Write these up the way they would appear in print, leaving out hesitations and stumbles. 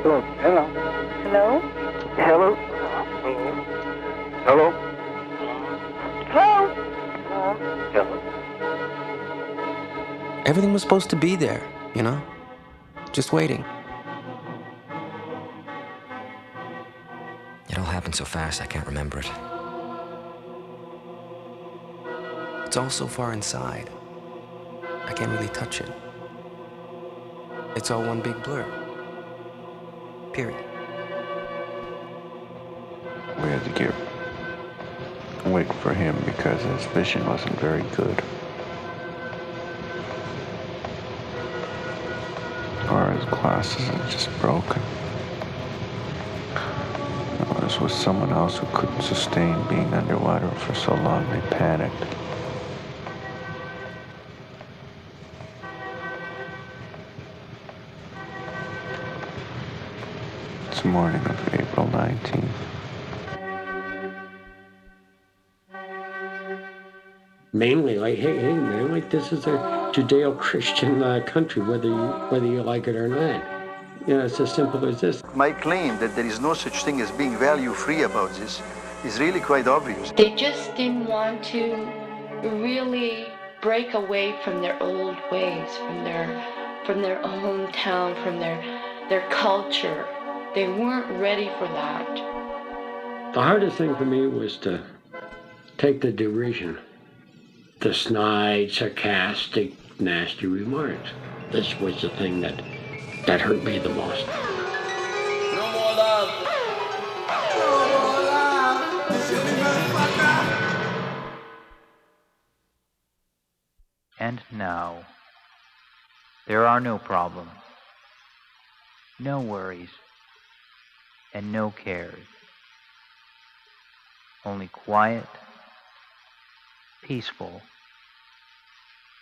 Hello. Hello. Hello? Hello. Hello. Hello? Hello. Everything was supposed to be there, you know? Just waiting. It all happened so fast, I can't remember it. It's all so far inside. I can't really touch it. It's all one big blur. Period. We had to get away for him because his vision wasn't very good. Or his glasses are just broken. This was someone else who couldn't sustain being underwater for so long. They panicked. It's the morning of April 19th. Mainly like, hey man, like this is a Judeo-Christian country, whether you like it or not. You know, it's as simple as this. My claim that there is no such thing as being value-free about this is really quite obvious. They just didn't want to really break away from their old ways, from their hometown, from their culture. They weren't ready for that. The hardest thing for me was to take the derision, the snide, sarcastic, nasty remarks. This was the thing that hurt me the most. No more love. No more love. Silly motherfucker. And now, there are no problems, no worries, and no cares. Only quiet, peaceful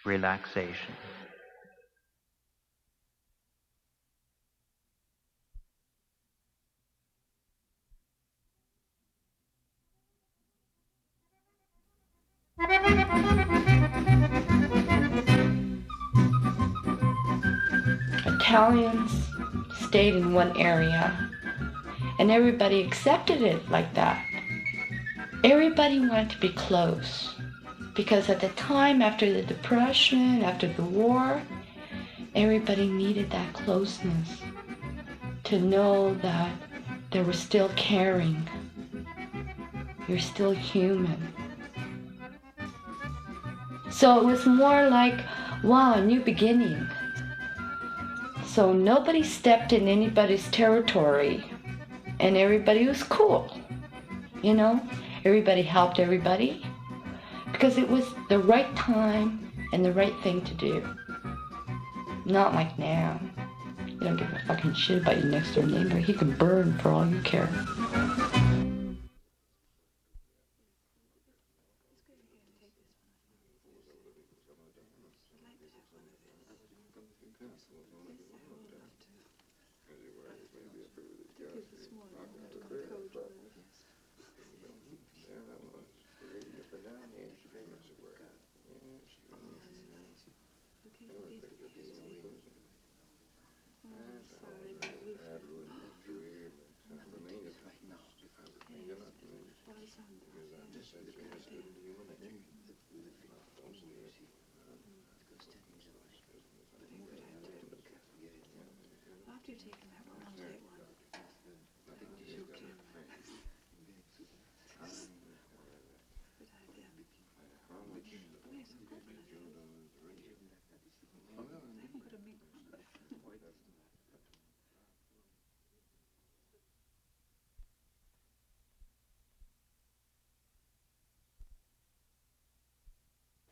relaxation. Italians stayed in one area, and everybody accepted it like that. Everybody wanted to be close, because at the time, after the Depression, after the war, everybody needed that closeness, to know that they were still caring. You're still human. So it was more like, wow, a new beginning. So nobody stepped in anybody's territory, and everybody was cool, you know? Everybody helped everybody, because it was the right time and the right thing to do. Not like now. You don't give a fucking shit about your next door neighbor. He can burn for all you care.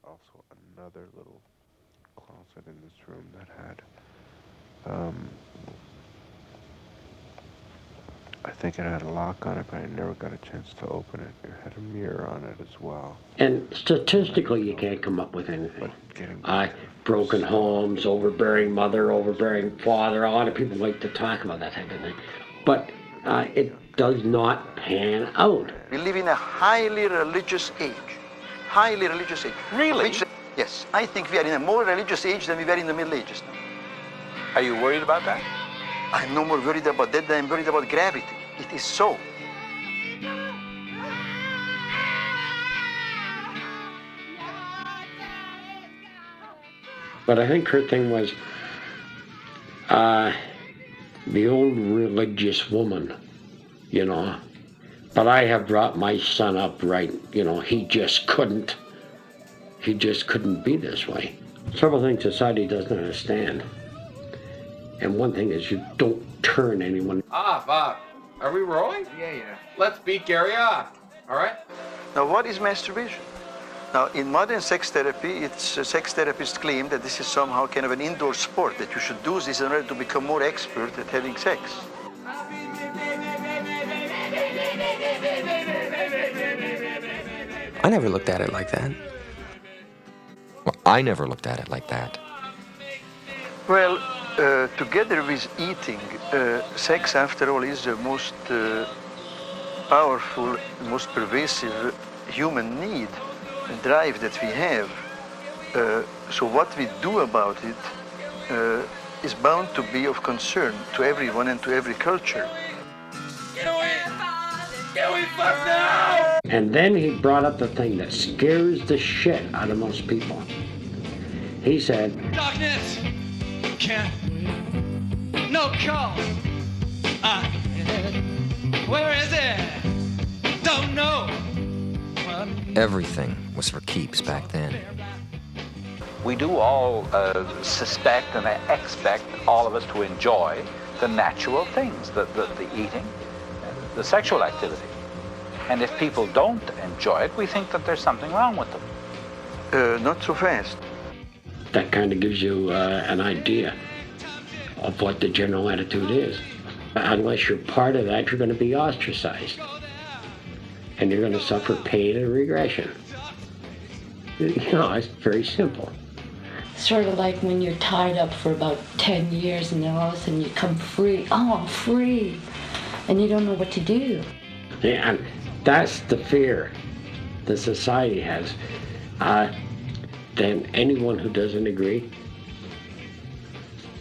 Also another little closet in this room that had, I think it had a lock on it, but I never got a chance to open it. It had a mirror on it as well. And statistically, you can't come up with anything. But Broken homes, overbearing mother, overbearing father, a lot of people like to talk about that type of thing. But it does not pan out. We live in a highly religious age. Highly religious age. Really? Yes, I think we are in a more religious age than we were in the Middle Ages now. Are you worried about that? I'm no more worried about that than I'm worried about gravity. It is so. But I think her thing was the old religious woman, you know. But I have brought my son up right, you know, he just couldn't be this way. Several things society doesn't understand. And one thing is you don't turn anyone. Bob, are we rolling? Yeah. Let's beat Gary off, all right? Now, what is masturbation? Now, in modern sex therapy, sex therapists claim that this is somehow kind of an indoor sport, that you should do this in order to become more expert at having sex. I never looked at it like that. Well, I never looked at it like that. Well, together with eating, sex, after all, is the most powerful, most pervasive human need and drive that we have. So what we do about it is bound to be of concern to everyone and to every culture. Can we fuck now? And then he brought up the thing that scares the shit out of most people. He said, Darkness, can't, no call. Where is it? Don't know. Everything was for keeps back then. We do all suspect and expect all of us to enjoy the natural things, the eating, the sexual activity. And if people don't enjoy it, we think that there's something wrong with them. Not so fast. that kind of gives you an idea of what the general attitude is. Unless you're part of that, you're going to be ostracized. And you're going to suffer pain and regression. You know, it's very simple. Sort of like when you're tied up for about 10 years and then all of a sudden you come free. Oh, I'm free. And you don't know what to do. Yeah, and that's the fear the society has. Then anyone who doesn't agree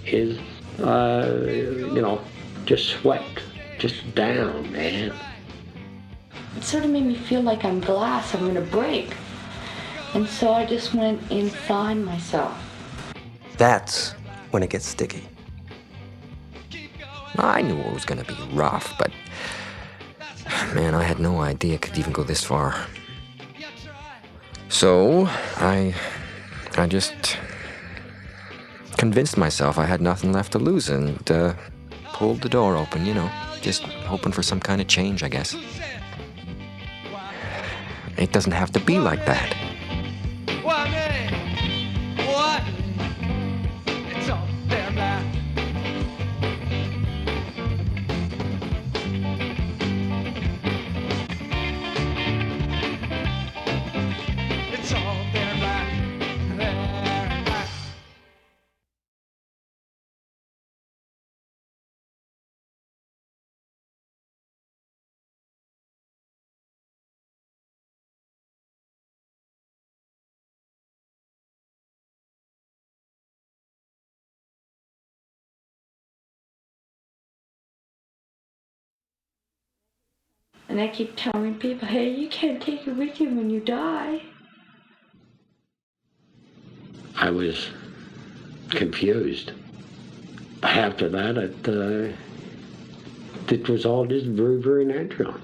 is, you know, just swept, just down, man. It sort of made me feel like I'm glass, I'm gonna break. And so I just went inside myself. That's when it gets sticky. I knew it was gonna be rough, but man, I had no idea it could even go this far. So I just convinced myself I had nothing left to lose and pulled the door open, you know, just hoping for some kind of change, I guess. It doesn't have to be like that. What? It's all damn lie. It's all damn lie. Damn lie. And I keep telling people, hey, you can't take it with you when you die. I was confused. After that, it was all just very, very natural.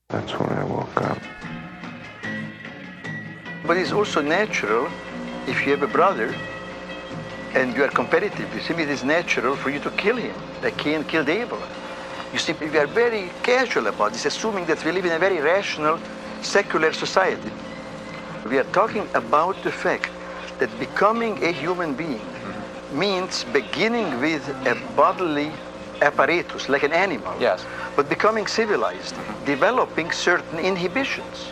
That's when I woke up. But it's also natural if you have a brother and you are competitive with him, it is natural for you to kill him, like Cain killed Abel. You see, we are very casual about this, assuming that we live in a very rational, secular society. We are talking about the fact that becoming a human being means beginning with a bodily apparatus, like an animal, Yes. but becoming civilized, developing certain inhibitions.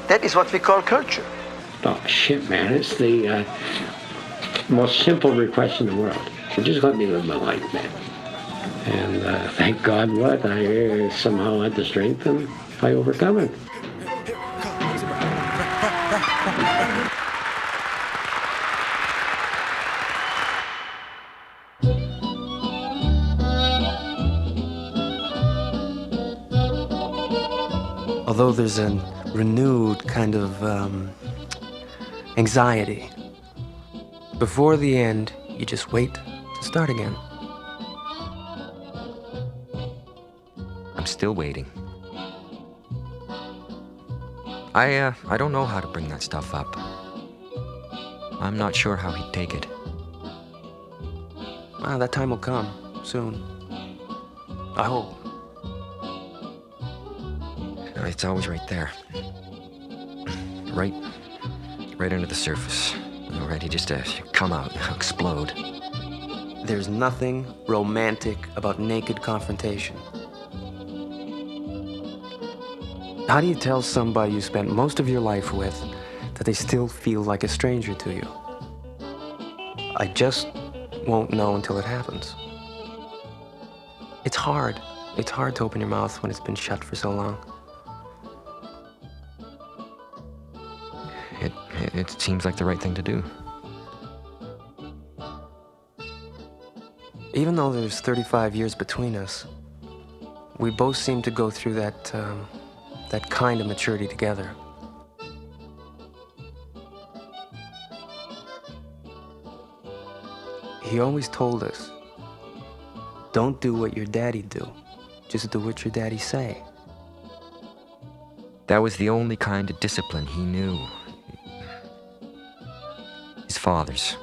That is what we call culture. Oh, shit, man, it's the most simple request in the world. Just let me live my life, man. And thank God what, I somehow had the strength and I overcome it. though there's a renewed kind of anxiety. Before the end, you just wait to start again. I'm still waiting. I don't know how to bring that stuff up. I'm not sure how he'd take it. Well, that time will come soon. I hope. It's always right there. Right under the surface. Ready just to come out, explode. There's nothing romantic about naked confrontation. How do you tell somebody you spent most of your life with that they still feel like a stranger to you? I just won't know until it happens. It's hard. It's hard to open your mouth when it's been shut for so long. It seems like the right thing to do. Even though there's 35 years between us, we both seem to go through that kind of maturity together. He always told us, don't do what your daddy do, just do what your daddy say. That was the only kind of discipline he knew. His father's.